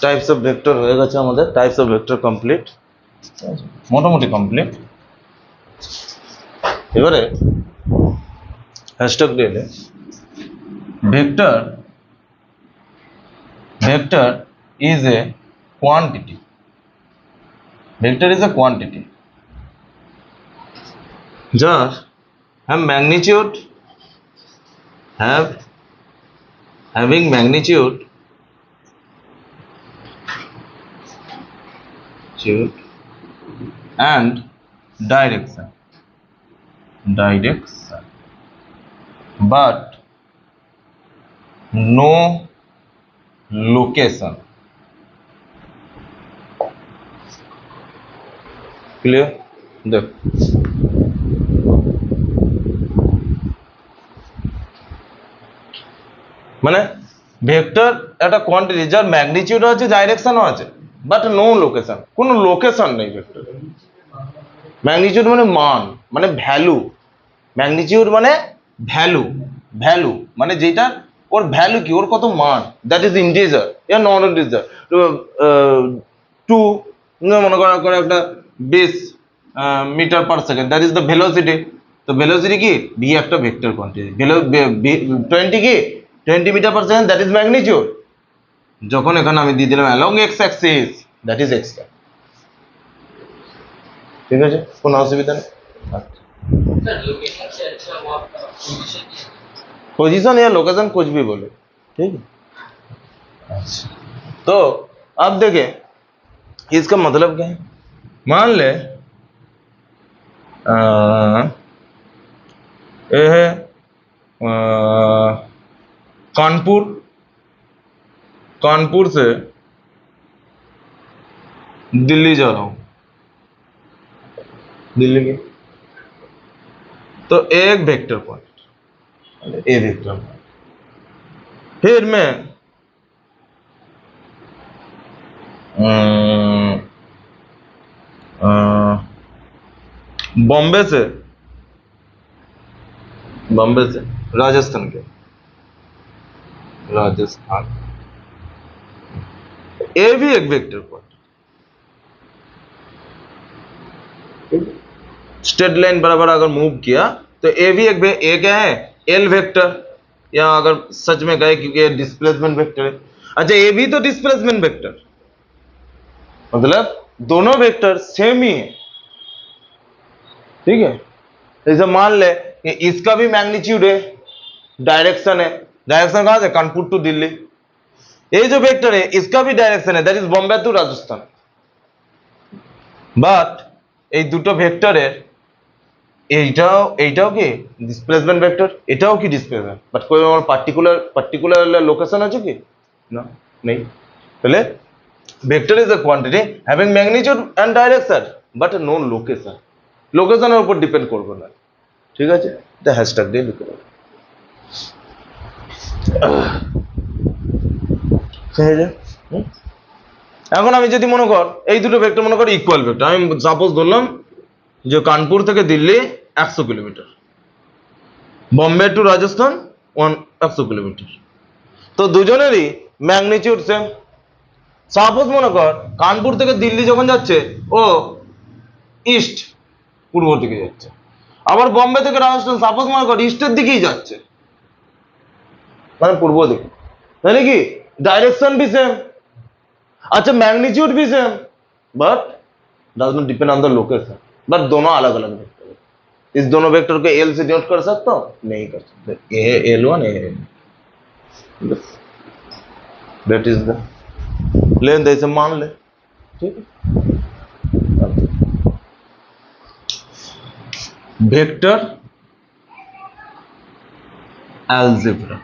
Types of vector হয়ে গেছে আমাদের, টাইপস অফ ভেক্টর কমপ্লিট, মোটামুটি কমপ্লিট। এবারে হ্যাশট্যাগ দিয়ে vector is a quantity. Vector is a quantity যার having magnitude and direction but no location. Clear? দেখ মানে ভেক্টর একটা কোয়ান্টিটি যার ম্যাগনিটিউড আছে, ডাইরেকশনও আছে, বাট নো লোকেশন, কোনো লোকেশন নেই ভেক্টরে। ম্যাগনিটিউড মানে মান, মানে ভ্যালু। ম্যাগনিটিউড মানে ভ্যালু মানে যেটা ওর ভ্যালু কি, ওর কত মান, দ্যাট ইজ ইন্টিজার ইয়া নন ইন্টিজার। টু মনে করো একটা 20 metre per second, that is the velocity. তো ভেলোসিটি কি, ভি একটা ভেক্টর কোয়ান্টিটি। 20 কি 20 metre per second, that is magnitude. যখন এখানে আমি দিয়ে দিলাম along X axis, that is X. ঠিক আছে, কোনো অসুবিধা নেই। पोजीशन या लोकेशन कुछ भी बोले, ठीक है। तो अब देखें इसका मतलब क्या है। मान ले ये है कानपुर से दिल्ली जा रहा हूं, दिल्ली के। तो एक वेक्टर पॉइंट ए वेक्टर, फिर मैं बॉम्बे से राजस्थान ए भी एक वेक्टर पॉइंट, स्ट्रेट लाइन बराबर अगर मूव किया तो ए भी एक क्या है, एल वेक्टर, या अगर सच में कहे क्योंकि डिस्प्लेसमेंट वेक्टर है। अच्छा ए भी तो डिस्प्लेसमेंट वेक्टर, मतलब दोनों वेक्टर सेम ही है, ठीक है। जैसे मान ले कि इसका भी मैग्नीट्यूड है, डायरेक्शन है, डायरेक्शन कहां से, कानपुर टू दिल्ली। ये जो वेक्टर है इसका भी डायरेक्शन है, that is Bombay to Rajasthan. But এই দুটো ভেক্টরের এইটাও কি ডিসপ্লেসমেন্ট ভেক্টর, এটাও কি ডিসপ্লেসমেন্ট, বাট কোন আমার পার্টিকুলার লোকেশন আছে কি না, নেই। তাহলে vector is a quantity having magnitude and direction but no location, লোকেশনের উপর ডিপেন্ড করবে না, ঠিক আছে। এটা হ্যাশট্যাগ দিয়ে লিখে দেবো। এখন আমি যদি মনে কর এই দুটো ভেক্টর মনে কর ইকুয়াল ভেক্টর, আমি সাপোজ ধরলাম যে কানপুর থেকে Delhi 100 kilometre, Bombay to Rajasthan 100 kilometre, তো দুজনেরই ম্যাগনিটিউড সেম। সাপোজ মনে কর কানপুর থেকে দিল্লি যখন যাচ্ছে ও ইস্ট, পূর্ব দিকে যাচ্ছে, আবার বম্বে থেকে রাজস্থান সাপোজ মনে কর ইস্টের দিকেই যাচ্ছে, মানে পূর্ব দিকে, তাহলে কি डायरेक्शन भी सेम, अच्छा मैग्नीट्यूड भी same, but does not depend on the location, but दोनों अलग अलग वेक्टर है। इस दोनों वेक्टर को एल से डिनोट कर सकता हूं, नहीं कर सकते, ए है L1 ए है, दैट इज द लेंथ, ऐसे मान ले, ठीक है। वेक्टर अलजेब्रा,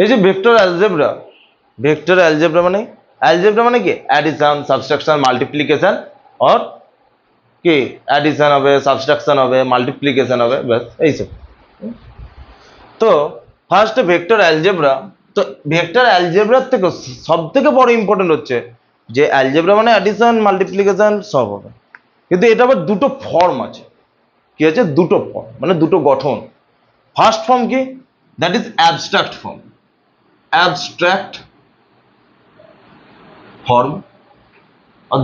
এই যে ভেক্টর অ্যালজেব্রা মানে কি অ্যাডিশন, সাবট্রাকশন, মাল্টিপ্লিকেশন, আর কি অ্যাডিশন হবে, সাবট্রাকশন হবে, মাল্টিপ্লিকেশন হবে, ব্যাস এইসব। তো ফার্স্ট ভেক্টর অ্যালজেব্রা, তো ভেক্টর অ্যালজেব্রার থেকে সব থেকে বড় ইম্পর্টেন্ট হচ্ছে যে অ্যালজেব্রা মানে অ্যাডিশন, মাল্টিপ্লিকেশন সব হবে, কিন্তু এটা আবার দুটো ফর্ম আছে। কি আছে, দুটো ফর্ম, মানে দুটো গঠন। ফার্স্ট ফর্ম কি, that is abstract form, abstract form. আর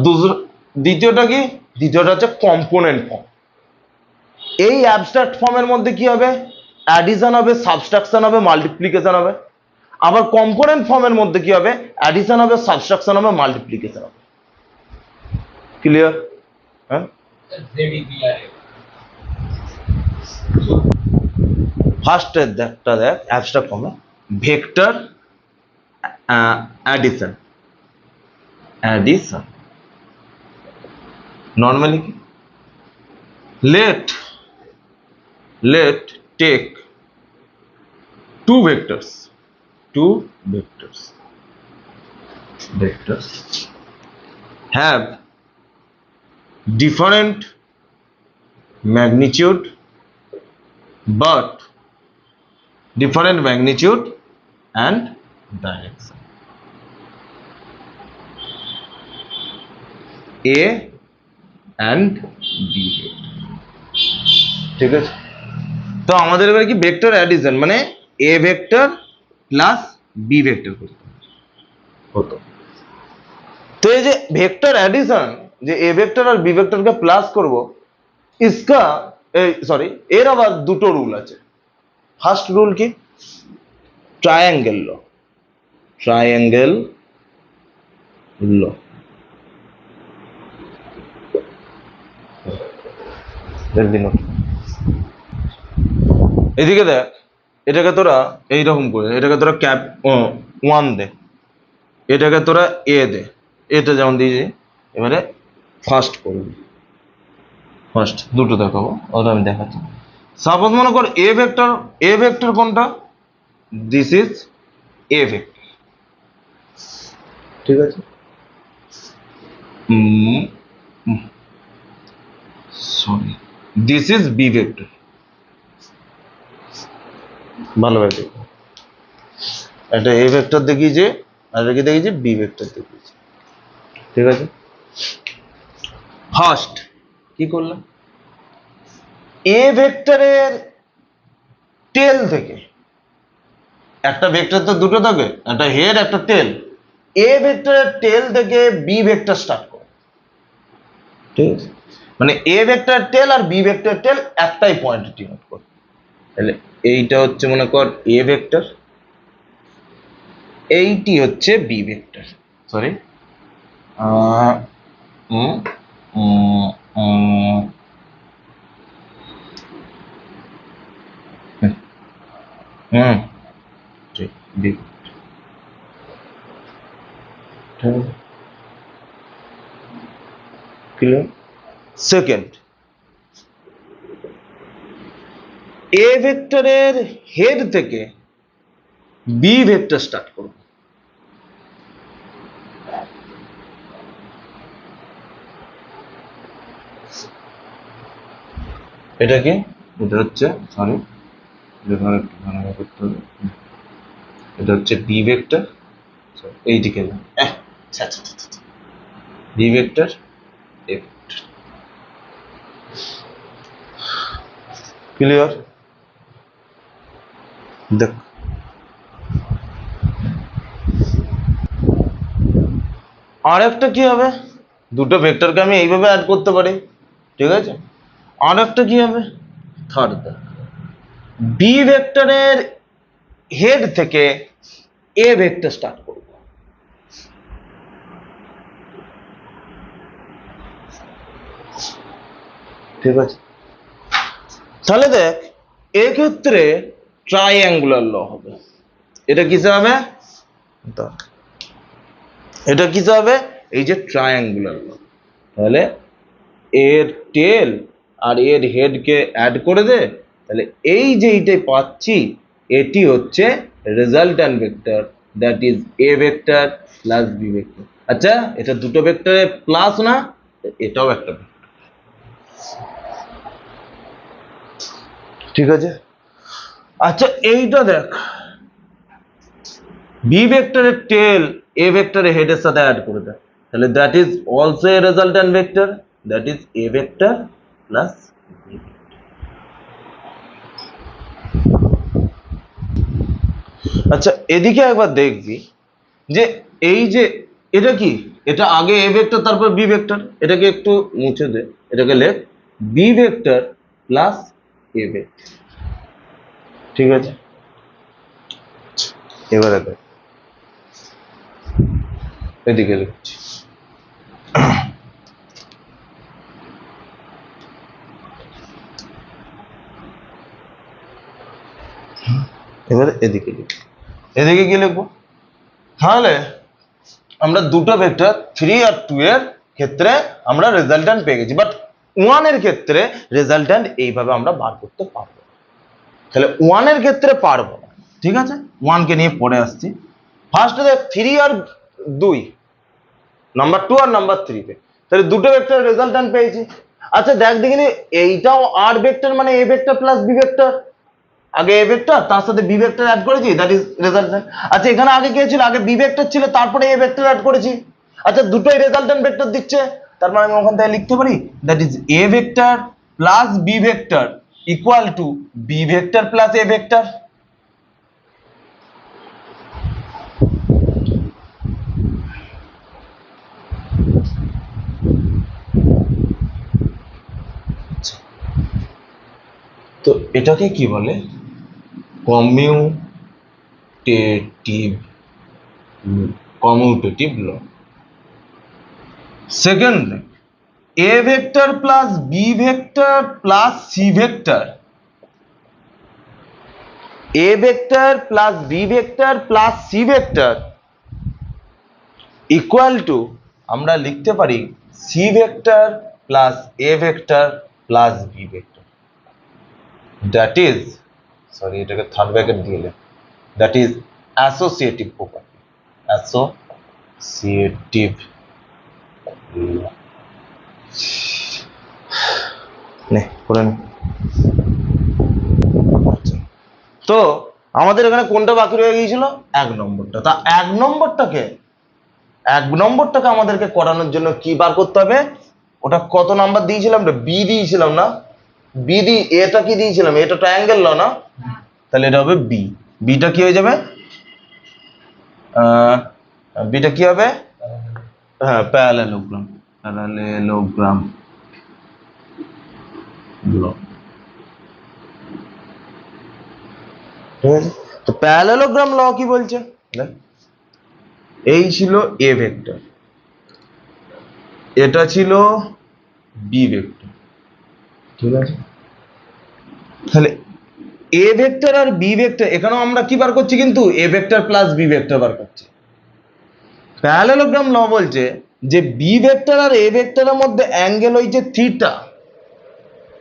দ্বিতীয়টা কি, দ্বিতীয়টা হচ্ছে কম্পোনেন্ট ফর্ম। এই অ্যাবস্ট্রাক্ট ফর্মের মধ্যে কি হবে, অ্যাডিশন হবে, সাবট্রাকশন হবে, মাল্টিপ্লিকেশন হবে। আবার কম্পোনেন্ট ফর্মের মধ্যে কি হবে, অ্যাডিশন হবে, সাবট্রাকশন হবে, মাল্টিপ্লিকেশন হবে। ক্লিয়ার? হ্যাঁ, ফার্স্ট একটা দেখ অ্যাবস্ট্রাক্ট ফর্মে ভেক্টর অ্যাডিশন, অ্যাডিশন নর্মালি কি, let take two vectors have different magnitude and direction, A and B। ঠিক আছে, তো আমাদের এবার কি ভেক্টর অ্যাডিশন, মানে A vector plus B vector করতে হতো। তো এই যে ভেক্টর অ্যাডিশন, যে এ ভেক্টর আর বি ভেক্টরকে প্লাস করব, इसका সরি, এর আবার দুটো রুল আছে। ফার্স্ট রুল কি, ট্রায়াঙ্গেল ল, ট্রায়াঙ্গেল ল। এদিকে দেখ, এটাকে তোরা এইরকম করে, এটাকে তোরা ক্যাপ 1 দে, এটাকে তোরা এ দে, এটা যেমন দিয়েছি। এবারে ফার্স্ট করবি, ফার্স্ট দুটো দেখাবো, ওটা আমি দেখাচ্ছি। সাপোজ মনে কর এ ভেক্টর কোনটা, দিস ইজ এ ভেক্টর, ঠিক আছে। Sorry, this is B vector. ভালোভাবে দেখো, একটা এ ভেক্টর দেখিয়েছে আর এটাকে দেখিয়েছে বি ভেক্টর দেখিয়েছে, ঠিক আছে। ফার্স্ট কি করলাম, এ ভেক্টরের টেল থেকে, একটা ভেক্টর তো দুটো থাকে, একটা হেড একটা টেল, এ ভেক্টরের টেল থেকে বি ভেক্টর স্টার্ট করো, ঠিক আছে। মানে এ ভেক্টর টেল আর বি ভেক্টর টেল একটাই পয়েন্টে ডিনোট করে। তাহলে এইটা হচ্ছে মনে কর এ ভেক্টর, এইটি হচ্ছে বি ভেক্টর, সরি ঠিক বি। ক্লিয়ার? সেকেন্ড, এ ভেক্টরের হেড থেকে বি ভেক্টর স্টার্ট করব, এটা কি, এটা হচ্ছে সরি, করতে হবে, এটা হচ্ছে বি ভেক্টর, এইদিকে না, B vector A vector. Clear? দেখ, আর একটা কি হবে, দুটো ভেক্টরকে আমি এইভাবে অ্যাড করতে পারি, ঠিক আছে। আর একটা কি হবে, থার্ড, বি ভেক্টরের হেড থেকে এ ভেক্টর স্টার্ট করব, ঠিক আছে। তাহলে দেখ, এক্ষেত্রে ট্রাইঅ্যাঙ্গুলার ল হবে। এটা কিসে হবে, এটা কিসে হবে, এই যে ট্রাইঅ্যাঙ্গুলার ল। তাহলে এর টেল আর এর হেডকে অ্যাড করে দে, তাহলে এই যে এইটাই পাচ্ছি, এটি হচ্ছে resultant vector, that is A vector plus B vector. আচ্ছা, এটা দুটো ভেক্টরের প্লাস না, এটাও একটা ভেক্টর, ঠিক আছে। আচ্ছা, এইটা দেখ, বি ভেক্টরের টেল এ ভেক্টরের হেডের সাথে অ্যাড করে দেয়, তাহলে that is also a resultant vector, that is A vector plus B vector. আচ্ছা এদিকে একবার দেখবি যে এই যে এটা কি, এটা আগে এ ভেক্টর তারপর বি ভেক্টর, এটাকে একটু মুছে দে, এটাকে লেখ B vector plus A vector. ঠিক আছে, এবারে দেখ এদিকে লিখছি, এবারে এদিকে লিখ, এদিকে কি লিখবো, তাহলে আমরা দুটো ভেক্টর 3 আর 2 এর ক্ষেত্রে আমরা রেজাল্ট্যান্ট পেয়ে গেছি, বাট 1 এর ক্ষেত্রে রেজাল্ট্যান্ট এইভাবে আমরা বার করতে পারবো, তাহলে 1 এর ক্ষেত্রে পারবো না। ঠিক আছে, 1 কে নিয়ে পরে আসছি। ফার্স্টে দেখ 3 আর 2, নাম্বার 2 আর নাম্বার 3 তে, তাহলে দুটো ভেক্টর রেজাল্ট্যান্ট পেয়েছি। আচ্ছা দেখ দেখিনি, এইটাও আর ভেক্টর মানে A vector plus B vector, আগে এ ভেক্টর তার সাথে বি ভেক্টর অ্যাড করেছি, দ্যাট ইজ রেজাল্ট্যান্ট। আচ্ছা এখানে আগে কি ছিল, আগে বি ভেক্টর ছিল তারপরে এ ভেক্টর অ্যাড করেছি। আচ্ছা দুটোই রেজাল্ট্যান্ট ভেক্টর দিচ্ছে, তার মানে আমি ওখান থেকে লিখতে পারি that is A vector plus B vector equal to B vector plus A vector. তো এটাকে কি বলে, commutative commutative law. Second, A vector plus B vector plus C vector, A vector plus B vector plus C vector equal to আমরা লিখতে পারি C vector plus A vector plus B vector, that is, sorry এটাকে third bracket দিয়ে লে, that is associative property, associative law. নে করে নে। আচ্ছা, তো আমাদের এখানে কোনটা বাকি রয়ে গিয়েছিল, 1 নম্বরটা। তা 1 নম্বরটাকে আমাদেরকে করানোর জন্য কি বার করতে হবে, ওটা কত নাম্বার দিয়েছিলাম, বি দিয়েছিলাম না, বি দি, এটা কি দিয়েছিলাম, এটা ট্রায়াঙ্গেল ল না, তাহলে এটা হবে বি, বিটা কি হয়ে যাবে, বিটা কি হবে, হ্যাঁ প্যারালেলোগ্রাম, প্যারালেলোগ্রাম ল। ঠিক আছে, তো প্যারালেলোগ্রাম ল কি বলছে, এই ছিল এ ভেক্টর, এটা ছিল বি ভেক্টর। ঠিক আছে, তাহলে এ ভেক্টর আর বি ভেক্টর, এখানেও আমরা কি বার করছি, কিন্তু A vector plus B vector বার করছি। প্যারালেলোগ্রাম ল বলছে যে বি ভেক্টর আর এ ভেক্টরের মধ্যে অ্যাঙ্গেল হইছে থিটা।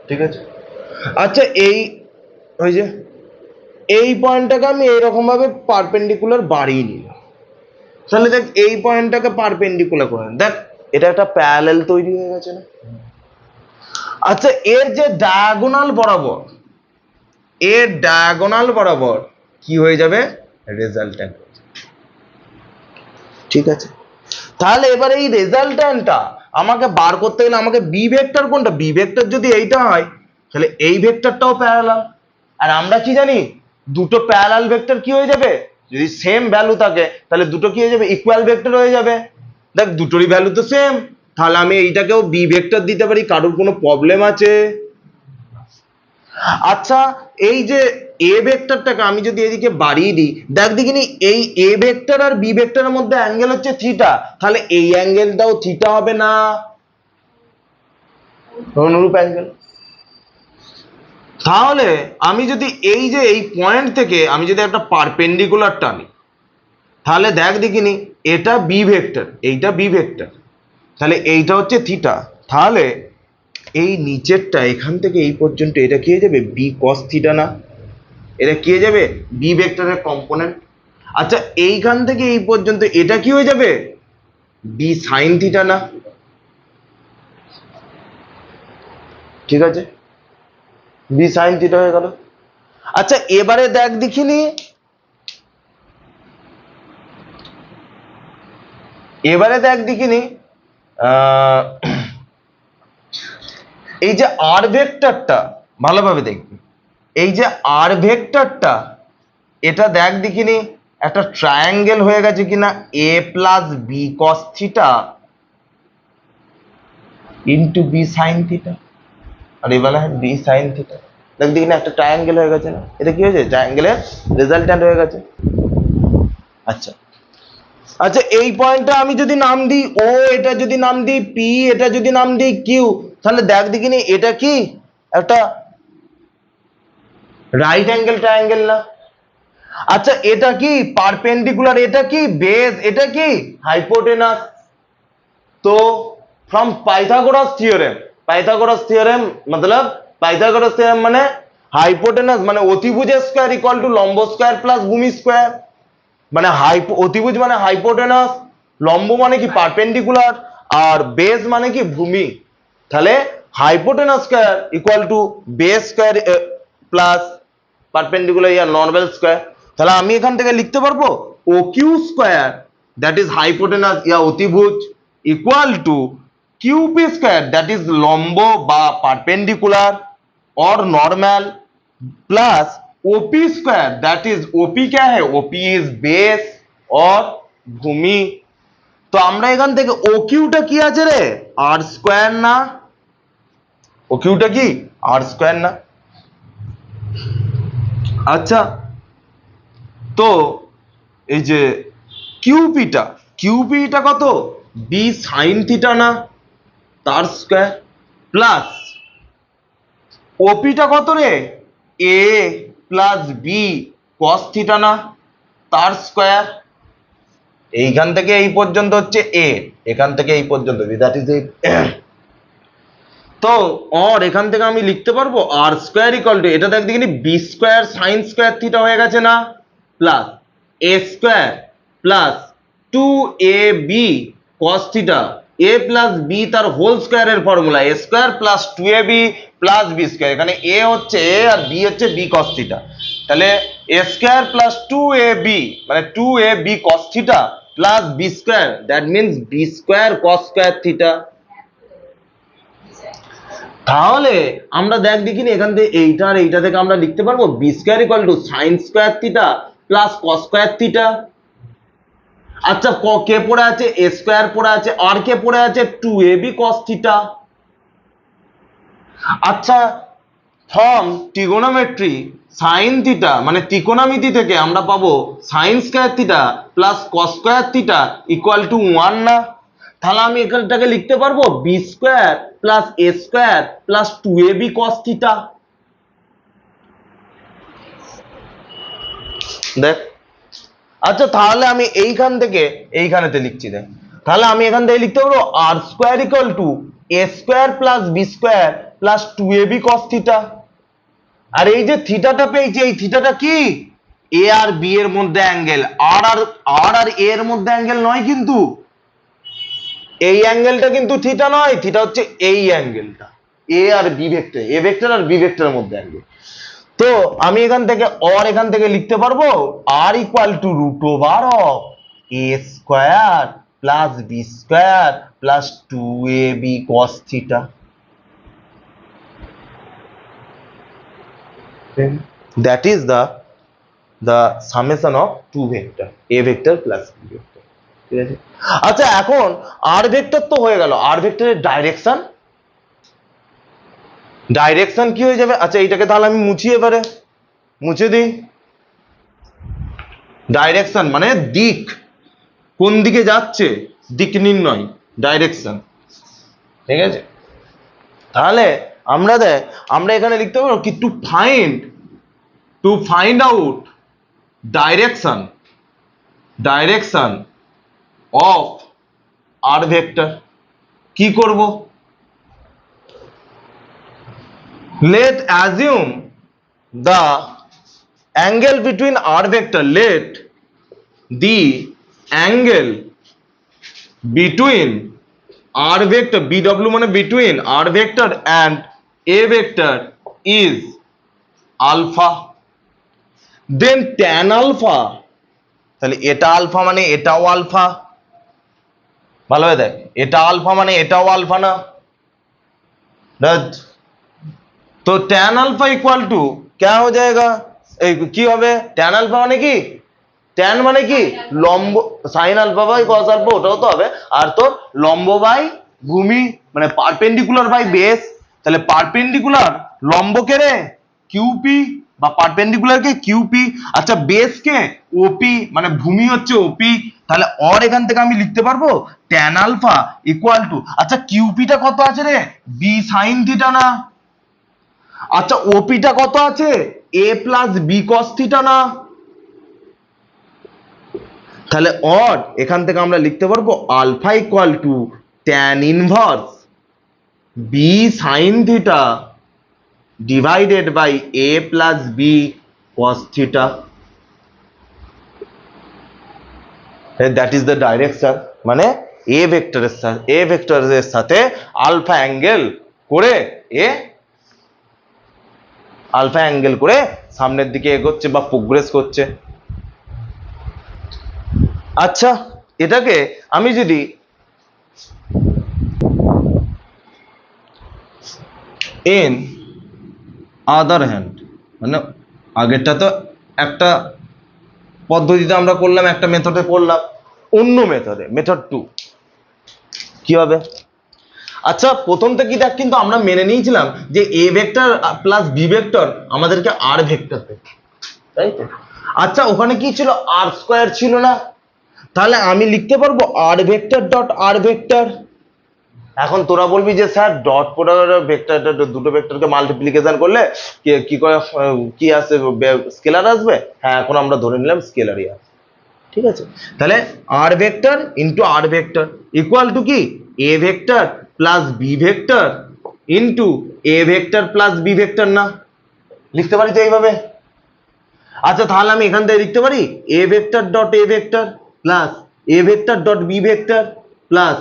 ঠিক আছে, আচ্ছা এই ওই যে এই পয়েন্টটাকে আমি এইরকম ভাবে পারপেন্ডিকুলার বাড়িয়ে নিলাম, তাহলে দেখ এই পয়েন্টটাকে পারপেন্ডিকুলার করে দেখ, এটা একটা প্যারালেল তৈরি হয়ে গেছে না। আচ্ছা এর যে ডায়াগোনাল বরাবর, এর ডায়াগোনাল বরাবর কি হয়ে যাবে, রেজাল্ট্যান্ট। ঠিক আছে, তাহলে এবার এই রেজাল্ট্যান্টটা আমাকে বার করতে গেলে আমাকে বি ভেক্টর কোনটা, বি ভেক্টর যদি এইটা হয় তাহলে এই ভেক্টরটাও প্যারালাল। আর আমরা কি জানি, দুটো প্যারালাল ভেক্টর কি হয়ে যাবে, যদি সেম ভ্যালু থাকে তাহলে দুটো কি হয়ে যাবে, ইকুয়াল ভেক্টর হয়ে যাবে। দেখ দুটোরই ভ্যালু তো সেম, তাহলে আমি এইটাকেও বি ভেক্টর দিতে পারি, কারোর কোনো প্রবলেম আছে। আচ্ছা এই যে এ ভেক্টরটাকে আমি যদি এদিকে বাড়িয়ে দিই, দেখ দেখিনি এই এ ভেক্টর আর বি ভেক্টরের মধ্যে অ্যাঙ্গেল হচ্ছে থিটা, তাহলে এই অ্যাঙ্গেলটাও থিটা হবে না, অনুরূপ অ্যাঙ্গেল। তাহলে আমি যদি এই যে এই পয়েন্ট থেকে আমি যদি একটা পারপেন্ডিকুলার টানি, তাহলে দেখ দেখিনি এটা বি ভেক্টর, এইটা বি ভেক্টর, তাহলে এইটা হচ্ছে থিটা, তাহলে এই নিচেরটা এখান থেকে এই পর্যন্ত এটা কি হয়ে যাবে, বি কস থিটা না, এটা কি হয়ে যাবে, বি ভেক্টরের কম্পোনেন্ট। আচ্ছা এইখান থেকে এই পর্যন্ত এটা কি হয়ে যাবে, বি সাইন থিটা না। ঠিক আছে, বি সাইন থিটা হয়ে গেল। আচ্ছা এবারে দেখ দেখিনি, এবারে দেখ দেখিনি এই যে আর ভেক্টরটা ভালোভাবে দেখবি, এই যে আর ভেক্টরটা, এটা দেখ দেখিনি একটা ট্রায়াঙ্গেল হয়ে গেছে কিনা a plus B cos theta into B sine theta, আর এবার বি সাইন থিটা। দেখ দেখি না একটা ট্রায়াঙ্গেল হয়ে গেছে না, এটা কি হয়েছে ট্রায়াঙ্গেলের রেজাল্ট্যান্ট হয়ে গেছে। আচ্ছা আচ্ছা এই পয়েন্টটা আমি যদি নাম দিই ও, এটা যদি নাম দিই পি, এটা যদি নাম দিই কিউ, তাহলে দেখ দেখিনি এটা কি একটা রাইট অ্যাঙ্গেল ট্রায়াঙ্গেল না? আচ্ছা এটা কি পারপেন্ডিকুলার, এটা কি বেস, এটা কি হাইপোটেনাস। তো from Pythagoras theorem, Pythagoras theorem मतलब पाइथागोरस থিওরেম মানে হাইপোটেনাস মানে অতিভুজ স্কয়ার ইকুয়াল টু লম্ব স্কয়ার প্লাস ভূমি স্কয়ার, মানে অতিভুজ মানে হাইপোটেনাস, লম্ব মানে কি পারপেন্ডিকুলার, আর বেস মানে কি ভূমি। তাহলে hypotenuse square equal to base square plus perpendicular ইয়া নরমাল স্কয়ার। তাহলে আমি এখান থেকে লিখতে পারবো O Q square that is hypotenuse ইয়া অতিভুজ equal to QP square that is লম্ব বা পারপেন্ডিকুলার और normal plus OP square that is OP क्या है, ओपी इज बेस और भूमि। तो আমরা এখান থেকে ও কিউটা কি আছে রে, আর স্কয়ার না? ও কিউটা কি আর স্কয়ার না? আচ্ছা তো এই যে কিউপিটা, কিউপিটা কত, বি সাইন থিটা না তার স্কয়ার, প্লাস ওপিটা কত রে, এ প্লাস বি কস থিটা না তার স্কয়ার। এইখান থেকে এই পর্যন্ত হচ্ছে এ, এখান থেকে এই পর্যন্ত দ্যাট ইজ এ। তো और এখান থেকে আমি লিখতে পারবো আর স্কয়ার ইকুয়াল টু, এটা দেখ দেখিনি B square sine square theta হয়ে গেছে না, plus A square plus 2ab cos theta, a plus B তার হোল স্কয়ারের formula a square plus 2ab plus B square, এখানে a হচ্ছে a আর b হচ্ছে b cos থিটা, তাহলে a স্কয়ার প্লাস 2ab মানে 2ab cos theta plus b square that means b square cos square theta. তাহলে আমরা দেখ দেখিনি এখান থেকে এইটা আর এইটা থেকে আমরা লিখতে পারবো B square equal to sine square theta plus cos square theta. আচ্ছা কে পড়ে আছে, এ স্কয়ার পড়ে আছে, আর কে পড়ে আছে 2ab cos থিটা। আচ্ছা ফ্রম ট্রিগোনোমেট্রি সাইন থিটা মানে ত্রিকোণমিতি থেকে আমরা পাবো sine square theta plus cos square theta equal to 1 না? তাহলে আমি এখানটাকে লিখতে পারবো B square plus A square plus 2ab cos theta. দেখ আচ্ছা তাহলে আমি এইখান থেকে এইখানেতে লিখছি, দেখ তাহলে আমি এখান থেকে লিখতে পারবো R square equal to A square plus B square plus 2ab cos theta. আর এই যে থিটাটা পেয়েছি, এই থিটাটা কি এ আর বি এর মধ্যে অ্যাঙ্গেল, আর এ এর মধ্যে অ্যাঙ্গেল নয়, কিন্তু এই অ্যাঙ্গেলটা কিন্তু থিটা নয়, থিটা হচ্ছে এই অ্যাঙ্গেলটা এ আর বি ভেক্টর, এ ভেক্টর আর বি ভেক্টরের মধ্যে অ্যাঙ্গেল। তো আমি এখান থেকে এখান থেকে লিখতে পারবো R equal to root over of A square plus B square plus 2ab cos theta. That is the summation of two vector a vector plus b vector, ঠিক আছে? আচ্ছা এখন আর ভেক্টর তো হয়ে গেল, আর ভেক্টরের ডাইরেকশন, ডাইরেকশন কি হয়ে যাবে? আচ্ছা এইটাকে তাহলে আমি মুছি, এবারে মুছে দিই। ডাইরেকশন মানে দিক, কোন দিকে যাচ্ছে দিক নির্ণয়, ডাইরেকশন, ঠিক আছে? তাহলে আমরা এখানে লিখতে পারবো কি to find out direction of R vector কি করব, let assume the angle between r vector, let the angle between r vector bw মানে between r vector and a vector is alpha, then tan alpha, তাহলে এটা alpha মানে এটাও alpha, ভালোভাবে দেখ এটা আলফা মানে এটাও আলফা না, तो tan अल्फा इक्वल टू क्या हो जाएगा, की হবে tan अल्फा মানে কি ট্যান মানে কি লম্ব, sine alpha by cos alpha ওটাও তো হবে, আর তোর লম্ব বাই ভূমি মানে পারপেন্ডিকুলার বাই বেস, তাহলে পারপেন্ডিকুলার লম্বকে রে কিউপি বা পারপেন্ডিকুলার কে কিউপি, আচ্ছা বেস কে ওপি মানে ভূমি হচ্ছে ওপি, তাহলে অর এখান থেকে আমি লিখতে পারবো ট্যান আলফা ইকুয়াল টু, আচ্ছা কিউপিটা কত আছে রে বি সাইন থিটা না, আচ্ছা ওপিটা কত আছে A plus B cos theta না, তাহলে অর এখান থেকে আমরা লিখতে পারবো alpha equal to tan inverse B sine theta divided by A plus B cos theta, that is the direction, মানে এ ভেক্টরের সাথে আলফা অ্যাঙ্গেল করে সামনের দিকে এগোচ্ছে বা প্রোগ্রেস করছে। আচ্ছা এটাকে আমি যদি ইন আদার হ্যান্ড, মানে আগেরটা তো একটা পদ্ধতিতে আমরা করলাম, একটা মেথডে করলাম, অন্য মেথড 2 কি হবে? আচ্ছা প্রথম থেকে দেখ কিন্তু আমরা মেনে নিয়েছিলাম যে A vector plus B vector আমাদেরকে আর ভেক্টর দেবে, তাই তো? আচ্ছা ওখানে কি ছিল আর স্কয়ার ছিল না, তাহলে আমি লিখতে পারবো আর ভেক্টর ডট আর ভেক্টর। এখন তোরা বলবি যে স্যার ডট প্রোডাক্ট ভেক্টর দুটো ভেক্টরকে মাল্টিপ্লিকেশন করলে কি করে কি আসে স্কেলার আসবে, হ্যাঁ এখন আমরা ধরে নিলাম স্কেলারই আসবে, ঠিক আছে? তাহলে R vector into R vector equal to কি A vector plus B vector into A vector plus B vector, না লিখতে পারি তো এইভাবে? আচ্ছা তাহলে আমি এখান থেকে লিখতে পারি A vector dot A vector plus A vector dot B vector plus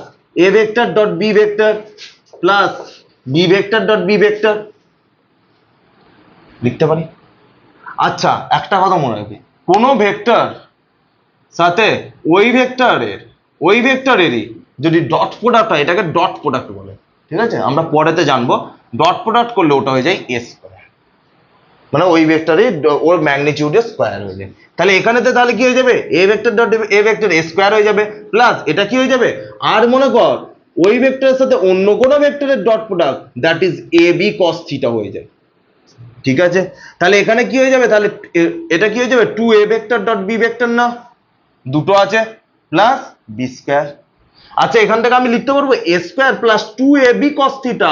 A vector dot B vector plus B vector dot B vector লিখতে পারি। আচ্ছা একটা কথা মনে রাখবি, কোনো ভেক্টর সাথে ওই ভেক্টরেরই যদি ডট প্রোডাক্ট হয় এটাকে ডট প্রোডাক্ট বলে, ঠিক আছে? আমরা পরেতে জানবো ডট প্রোডাক্ট করলে ওটা হয়ে যায় এ স্কয়ার, মানে ওই ভেক্টরে ওর ম্যাগনিটিউডের স্কয়ার হয়ে যায়। তাহলে এখানেতে তাহলে কি হয়ে যাবে এ vector dot A vector A square হয়ে যাবে, প্লাস এটা কি হয়ে যাবে আর মনে কর ওই ভেক্টরের সাথে অন্য কোনো ভেক্টরের dot product that is A B cos theta হয়ে যায়, ঠিক আছে? তাহলে এখানে কি হয়ে যাবে, তাহলে এটা কি হয়ে যাবে 2a vector dot B vector, না দুটো আছে প্লাস বি স্কয়ার। আচ্ছা এখান থেকে আমি লিখতে পারবো A square plus 2ab cos theta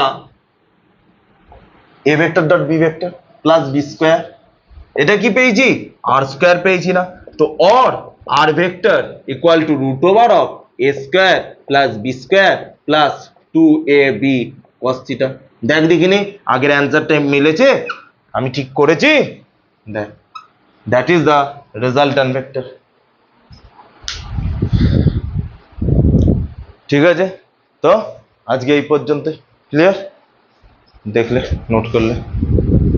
A vector dot B vector plus B square, এটা কি পেয়েছি আর স্কয়ার পেয়েছি না, তো or R vector equal to root over of A square plus B square plus 2ab cos theta. দেখ দেখিনি আগের অ্যান্সারটা মিলেছে, আমি ঠিক করেছি, দেখ that is the resultant vector, ঠিক আছে? তো আজকে এই পর্যন্ত, ক্লিয়ার? দেখলে নোট করলে